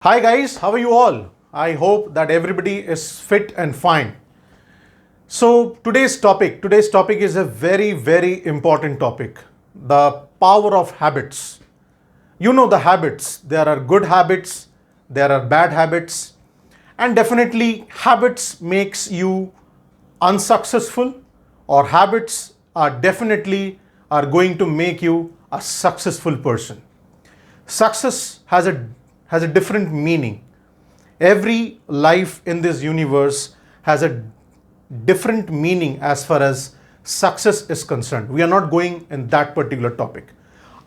Hi guys, how are you all? I hope that everybody is fit and fine. So today's topic is a very important topic. The power of habits. You know the habits. There are good habits, there are bad habits, and definitely habits makes you unsuccessful, or habits are definitely are going to make you a successful person. Success has a different meaning. Every life in this universe has a different meaning as far as success is concerned. We are not going in that particular topic.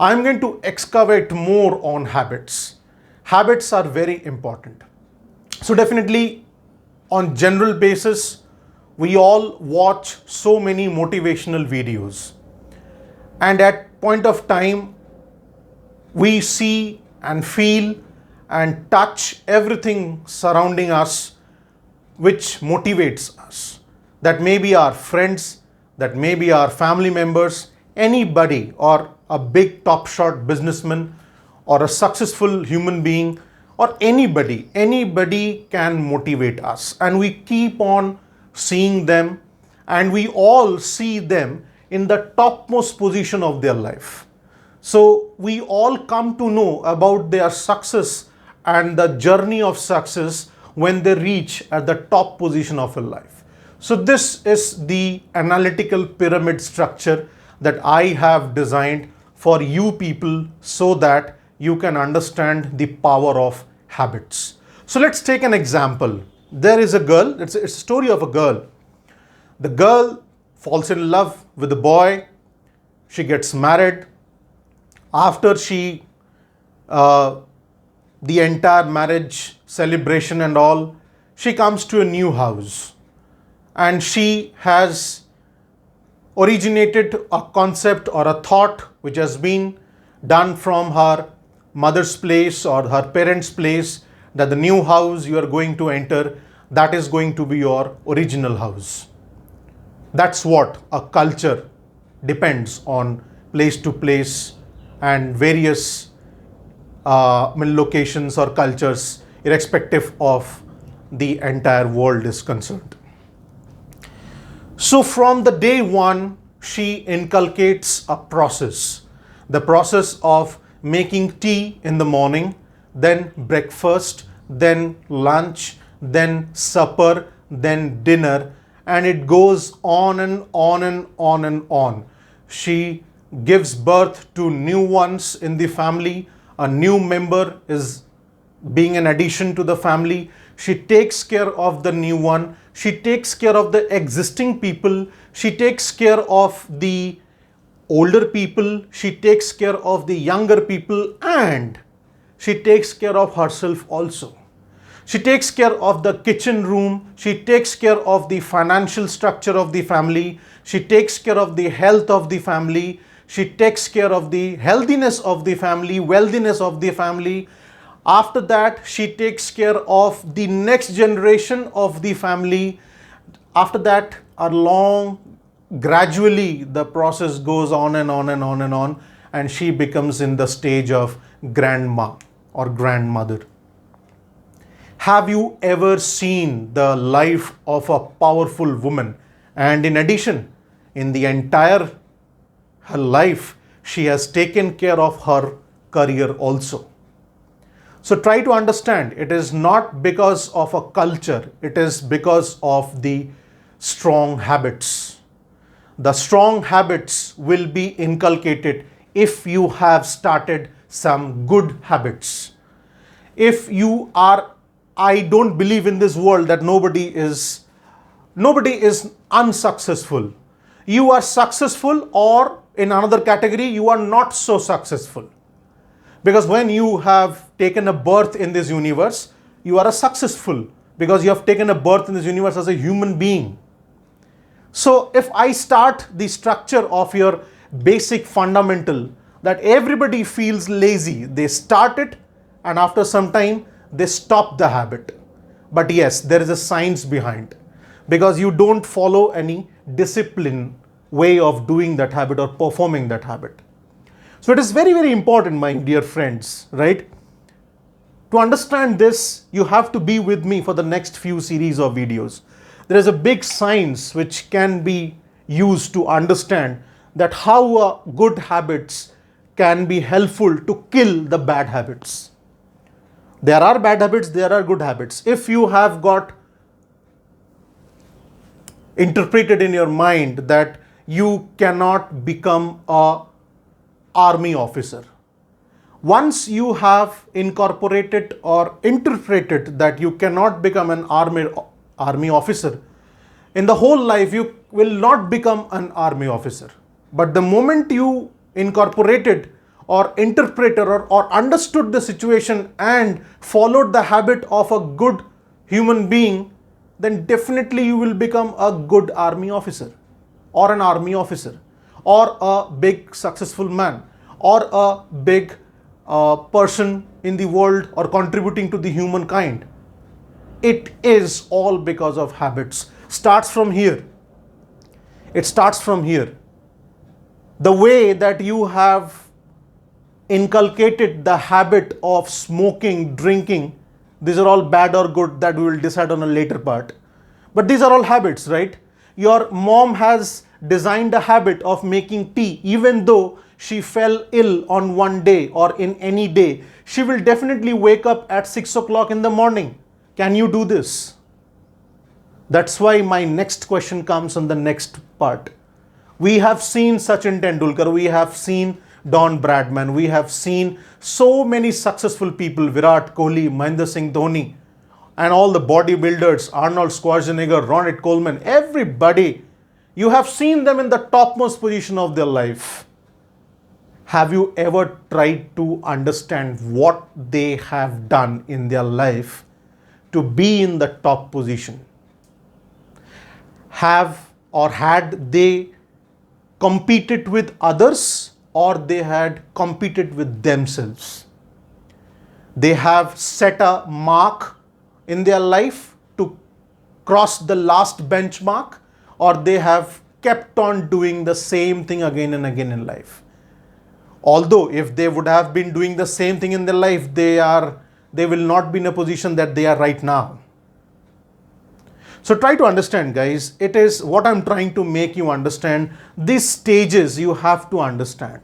I'm going to excavate more on habits. Habits are very important. So definitely on general basis, we all watch so many motivational videos. And at point of time, we see and feel and touch everything surrounding us which motivates us. That may be our friends, that may be our family members, anybody, or a big top shot businessman, or a successful human being, or anybody can motivate us. And we keep on seeing them, and we all see them in the topmost position of their life. So we all come to know about their success and the journey of success when they reach at the top position of a life. So this is the analytical pyramid structure that I have designed for you people so that you can understand the power of habits. So let's take an example. There is a girl, it's a story of a girl. The girl falls in love with the boy, she gets married. After the entire marriage celebration and all, she comes to a new house, and she has originated a concept or a thought which has been done from her mother's place or her parents' place, that the new house you are going to enter, that is going to be your original house. That's what a culture depends on, place to place and various locations or cultures, irrespective of the entire world is concerned. So from the day one, she inculcates a process. The process of making tea in the morning, then breakfast, then lunch, then supper, then dinner, and it goes on and on and on and on. She gives birth to new ones in the family. A new member is being an addition to the family. She takes care of the new one. She takes care of the existing people. She takes care of the older people. She takes care of the younger people, and she takes care of herself also. She takes care of the kitchen room. She takes care of the financial structure of the family. She takes care of the health of the family. She takes care of the healthiness of the family, wealthiness of the family. After that, she takes care of the next generation of the family. After that, gradually the process goes on and on and on and on, and she becomes in the stage of grandma or grandmother. Have you ever seen the life of a powerful woman? And in addition, in the entire her life, she has taken care of her career also. So try to understand, it is not because of a culture, it is because of the strong habits. The strong habits will be inculcated if you have started some good habits. If you are, I don't believe in this world that nobody is unsuccessful. You are successful, or in another category, you are not so successful. Because when you have taken a birth in this universe, you are a successful because you have taken a birth in this universe as a human being. So if I start the structure of your basic fundamental, that everybody feels lazy, they start it and after some time they stop the habit. But yes, there is a science behind, because you don't follow any discipline way of doing that habit or performing that habit. So it is very important, my dear friends, right? To understand this, you have to be with me for the next few series of videos. There is a big science which can be used to understand that how good habits can be helpful to kill the bad habits. There are bad habits, there are good habits. If you have got interpreted in your mind that you cannot become an army officer, once you have incorporated or interpreted that you cannot become an army officer, in the whole life you will not become an army officer. But the moment you incorporated or interpreted or understood the situation and followed the habit of a good human being, then definitely you will become a good army officer or an army officer or a big successful man or a big person in the world or contributing to the humankind. It is all because of habits. Starts from here. It starts from here. The way that you have inculcated the habit of smoking, drinking, these are all bad or good, that we will decide on a later part. But these are all habits, right? Your mom has designed a habit of making tea, even though she fell ill on one day or in any day. She will definitely wake up at 6 o'clock in the morning. Can you do this? That's why my next question comes on the next part. We have seen Sachin Tendulkar, we have seen Don Bradman, we have seen so many successful people, Virat Kohli, Mahendra Singh Dhoni, and all the bodybuilders, Arnold Schwarzenegger, Ronald Coleman, everybody. You have seen them in the topmost position of their life. Have you ever tried to understand what they have done in their life to be in the top position? Have or had they competed with others, or they had competed with themselves? They have set a mark in their life to cross the last benchmark, or they have kept on doing the same thing again and again in life. Although if they would have been doing the same thing in their life, they will not be in a position that they are right now. So try to understand, guys. It is what I'm trying to make you understand. These stages you have to understand.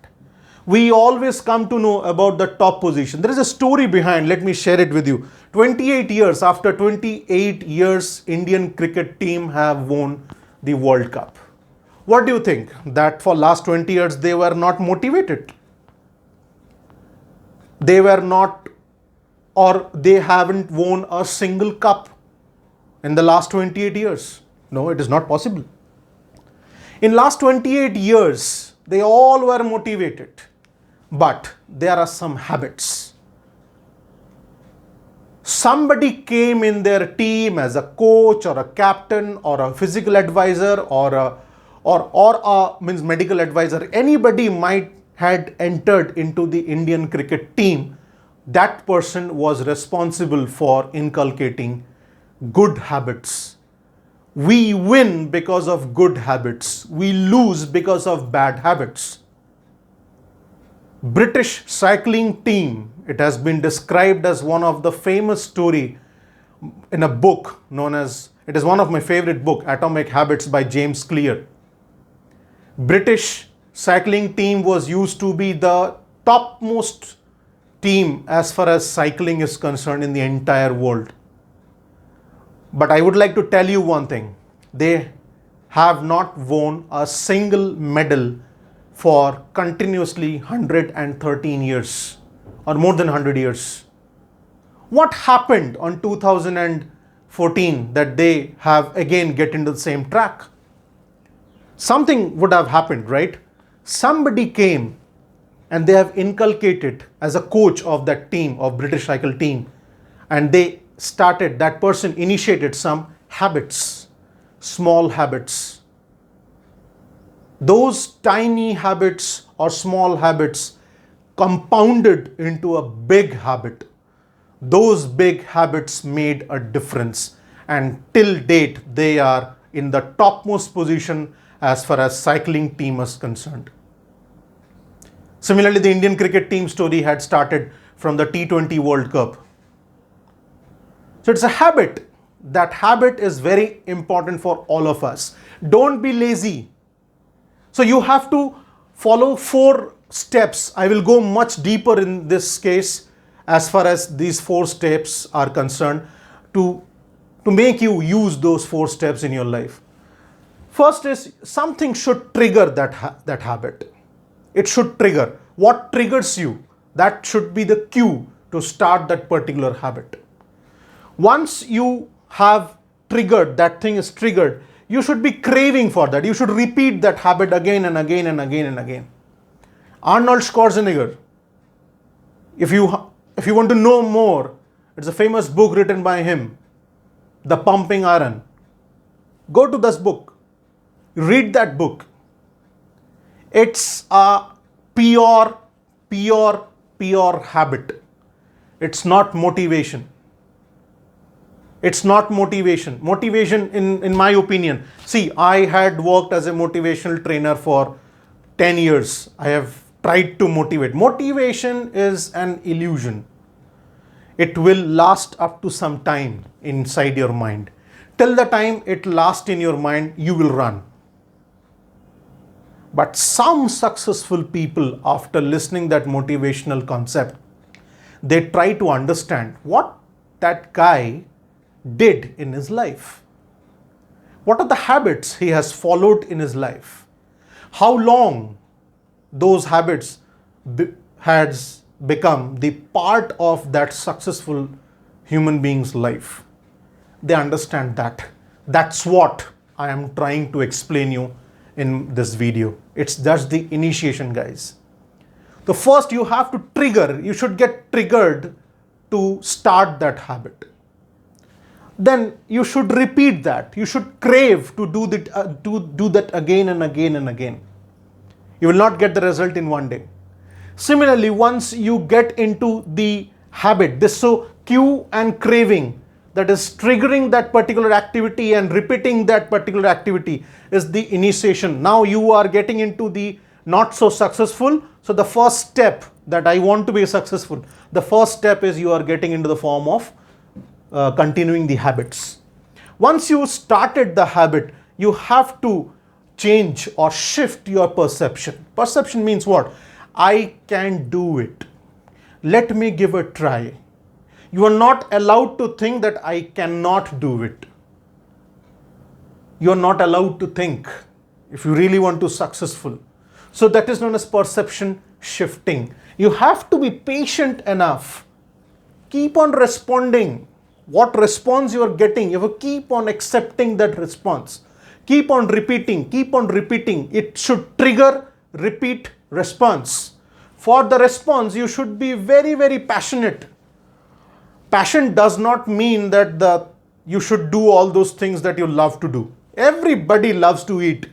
We always come to know about the top position. There is a story behind. Let me share it with you. 28 years, after 28 years, Indian cricket team have won the World Cup. What do you think? That for last 20 years they were not motivated? They were not, or they haven't won a single cup in the last 28 years. No, it is not possible. In last 28 years, they all were motivated. But there are some habits. Somebody came in their team as a coach or a captain or a physical advisor or a medical advisor. Anybody might had entered into the Indian cricket team. That person was responsible for inculcating good habits. We win because of good habits. We lose because of bad habits. British cycling team, it has been described as one of the famous story in a book known as, it is one of my favorite book, Atomic Habits by James Clear. British cycling team was used to be the topmost team as far as cycling is concerned in the entire world. But I would like to tell you one thing. They have not won a single medal for continuously 113 years or more than 100 years. What happened on 2014 that they have again get into the same track? Something would have happened, right? Somebody came and they have inculcated as a coach of that team, of British cycle team, and they started, that person initiated some habits, small habits. Those tiny habits or small habits compounded into a big habit. Those big habits made a difference, and till date they are in the topmost position as far as cycling team is concerned. Similarly, the Indian cricket team story had started from the T20 World Cup. So it's a habit. That habit is very important for all of us. Don't be lazy. So you have to follow 4 steps. I will go much deeper in this case as far as these 4 steps are concerned to make you use those 4 steps in your life. First is something should trigger that habit. It should trigger. What triggers you? That should be the cue to start that particular habit. Once you have triggered, that thing is triggered, you should be craving for that. You should repeat that habit again and again and again and again. Arnold Schwarzenegger, if you want to know more, it's a famous book written by him, The Pumping Iron. Go to this book. Read that book. It's a pure habit. It's not motivation. It's not motivation. Motivation, in my opinion. See, I had worked as a motivational trainer for 10 years. I have tried to motivate. Motivation is an illusion. It will last up to some time inside your mind. Till the time it lasts in your mind, you will run. But some successful people, after listening that motivational concept, they try to understand what that guy did in his life. What are the habits he has followed in his life? How long those habits has become the part of that successful human being's life. They understand that. That's what I am trying to explain you in this video. It's just the initiation, guys. The first, you have to trigger. You should get triggered to start that habit. Then you should repeat that. You should crave to do that again and again and again. You will not get the result in one day. Similarly, once you get into the habit, this so cue and craving, that is triggering that particular activity and repeating that particular activity is the initiation. Now you are getting into the not so successful. So the first step that I want to be successful, the first step is you are getting into the form of continuing the habits. Once you started the habit, you have to change or shift your perception. Perception means what? I can do it. Let me give a try. You are not allowed to think that I cannot do it. You are not allowed to think if you really want to be successful. So that is known as perception shifting. You have to be patient enough. Keep on responding. What response you are getting, you have to keep on accepting that response. Keep on repeating, keep on repeating. It should trigger, repeat, response. For the response, you should be very, very passionate. Passion does not mean that you should do all those things that you love to do. Everybody loves to eat.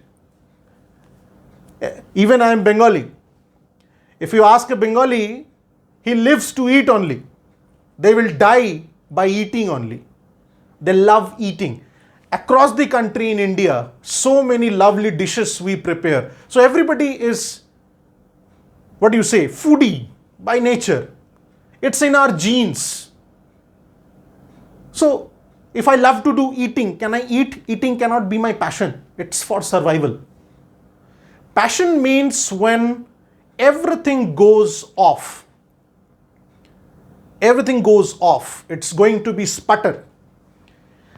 Even I am Bengali. If you ask a Bengali, he lives to eat only. They will die by eating only. They love eating. Across the country in India, so many lovely dishes we prepare. So everybody is, what do you say, foodie by nature. It's in our genes. So if I love to do eating, can I eat? Eating cannot be my passion. It's for survival. Passion means when everything goes off. Everything goes off. It's going to be sputter.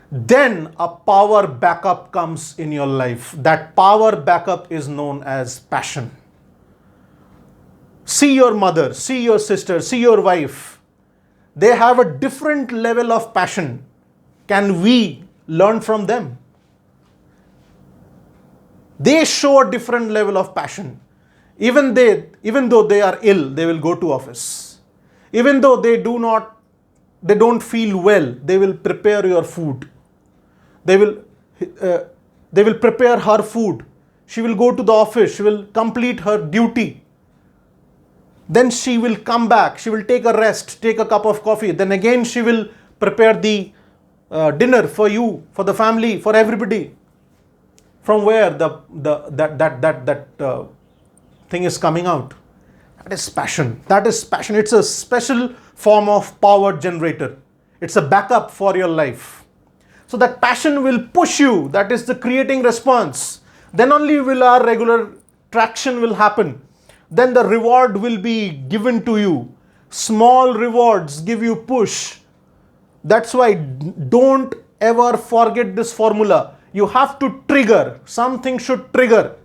Then a power backup comes in your life. That power backup is known as passion. See your mother, see your sister, see your wife. They have a different level of passion. Can we learn from them? They show a different level of passion. Even though they are ill, they will go to office. Even though they don't feel well, they will prepare your food. They will prepare her food. She will go to the office. She will complete her duty. Then she will come back. She will take a rest, take a cup of coffee. Then again she will prepare the dinner for you, for the family, for everybody. From where that thing is coming out? That is passion. That is passion. It's a special form of power generator. It's a backup for your life. So that passion will push you. That is the creating response. Then only will our regular traction will happen. Then the reward will be given to you. Small rewards give you push. That's why don't ever forget this formula. You have to trigger. Something should trigger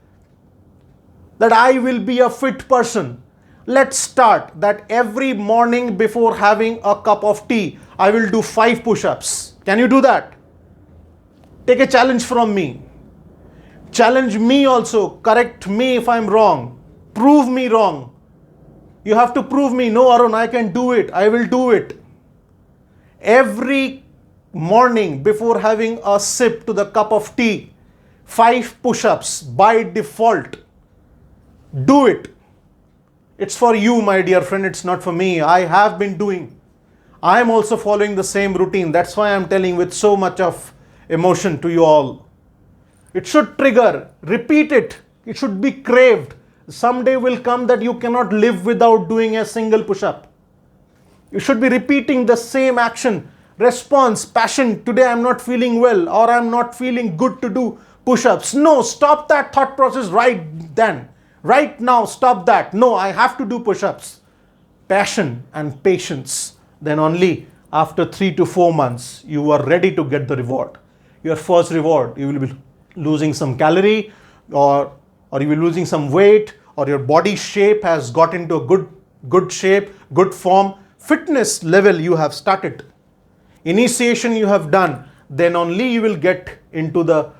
that I will be a fit person. Let's start that every morning before having a cup of tea, I will do 5 push-ups. Can you do that? Take a challenge from me. Challenge me also. Correct me if I'm wrong. Prove me wrong. You have to prove me, no Arun, I can do it. I will do it. Every morning before having a sip to the cup of tea, 5 push-ups by default. Do it. It's for you, my dear friend. It's not for me. I have been doing. I am also following the same routine. That's why I'm telling with so much of emotion to you all. It should trigger. Repeat it. It should be craved. Someday will come that you cannot live without doing a single push-up. You should be repeating the same action. Response, passion. Today I'm not feeling well, or I'm not feeling good to do push-ups. No, stop that thought process right then. Right now, stop that. No, I have to do push-ups. Passion and patience. Then only after 3 to 4 months, you are ready to get the reward. Your first reward, you will be losing some calorie, or you will be losing some weight, or your body shape has got into a good shape, good form. Fitness level you have started. Initiation you have done. Then only you will get into the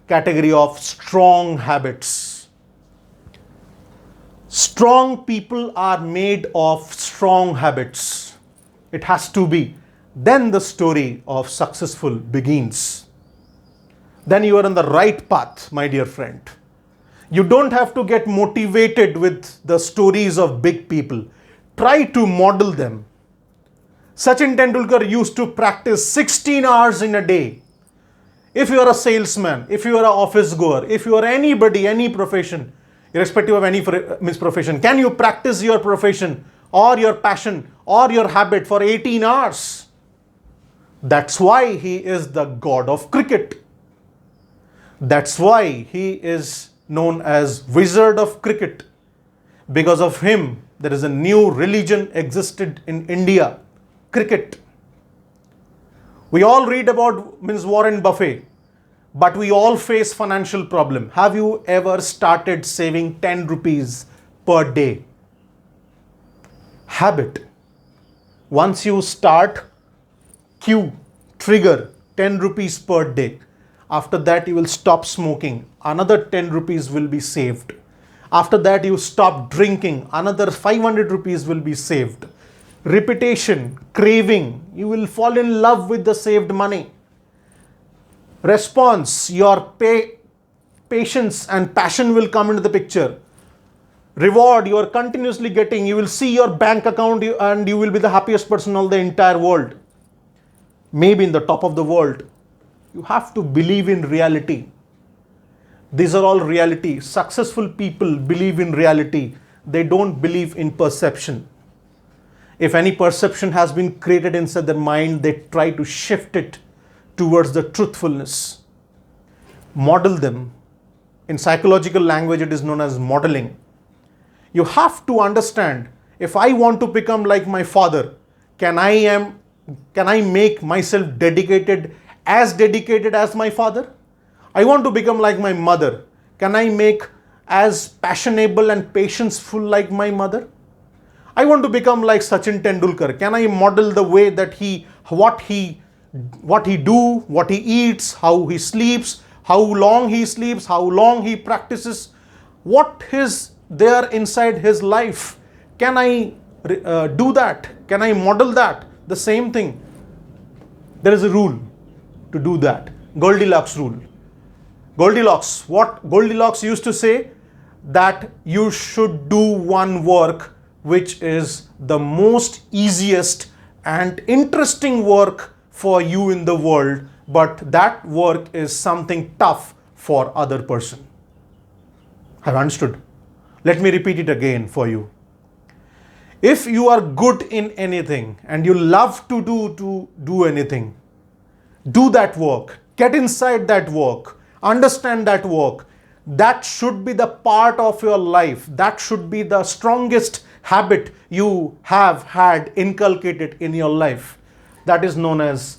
category of strong habits. Strong people are made of strong habits. It has to be. Then the story of successful begins. Then you are on the right path, my dear friend. You don't have to get motivated with the stories of big people. Try to model them. Sachin Tendulkar used to practice 16 hours in a day. If you are a salesman, if you are an office goer, if you are anybody, any profession, irrespective of any profession, can you practice your profession or your passion or your habit for 18 hours? That's why he is the god of cricket. That's why he is known as Wizard of Cricket. Because of him, there is a new religion existed in India, cricket. We all read about Warren Buffett, but we all face financial problem. Have you ever started saving 10 rupees per day? Habit. Once you start, trigger 10 rupees per day. After that, you will stop smoking. Another 10 rupees will be saved. After that, you stop drinking. Another 500 rupees will be saved. Repetition, craving. You will fall in love with the saved money. Response, your patience and passion will come into the picture. Reward, you are continuously getting. You will see your bank account and you will be the happiest person in the entire world. Maybe in the top of the world. You have to believe in reality. These are all reality. Successful people believe in reality. They don't believe in perception. If any perception has been created inside their mind, they try to shift it towards the truthfulness. Model them. In psychological language, it is known as modeling. You have to understand, if I want to become like my father, can I make myself dedicated as my father? I want to become like my mother. Can I make as passionable and patientful like my mother? I want to become like Sachin Tendulkar. Can I model the way that what he do, what he eats, how he sleeps, how long he sleeps, how long he practices, what is there inside his life? Can I do that? Can I model that? The same thing. There is a rule to do that. Goldilocks rule. Goldilocks. What Goldilocks used to say? That you should do one work which is the most easiest and interesting work for you in the world, but that work is something tough for other person. Have you understood? Let me repeat it again for you. If you are good in anything and you love to do anything, do that work, get inside that work, understand that work. That should be the part of your life. That should be the strongest habit you have had inculcated in your life. That is known as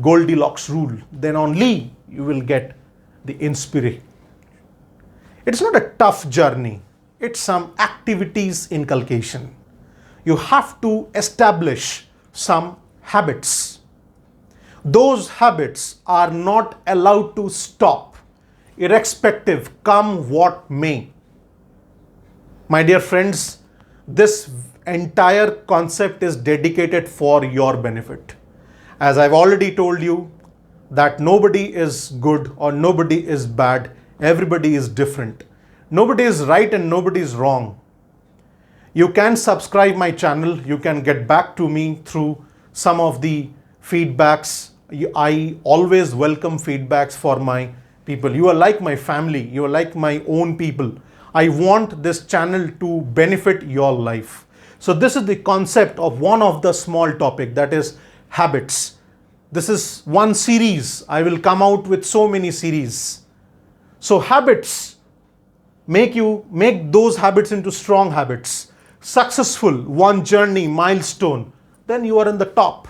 Goldilocks rule. Then only you will get the inspiration. It's not a tough journey. It's some activities inculcation. You have to establish some habits. Those habits are not allowed to stop, irrespective, come what may. My dear friends, this entire concept is dedicated for your benefit. As I've already told you, that nobody is good or nobody is bad, everybody is different. Nobody is right and nobody is wrong. You can subscribe my channel, you can get back to me through some of the feedbacks. I always welcome feedbacks for my people. You are like my family, you are like my own people. I want this channel to benefit your life. So this is the concept of one of the small topic, that is habits. This is one series. I will come out with so many series. So habits, make those habits into strong habits. Successful, one journey, milestone, then you are in the top.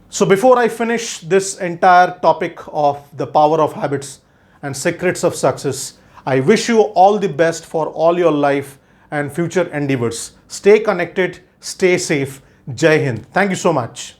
So before I finish this entire topic of the power of habits and secrets of success, I wish you all the best for all your life and future endeavors. Stay connected, stay safe. Jai Hind. Thank you so much.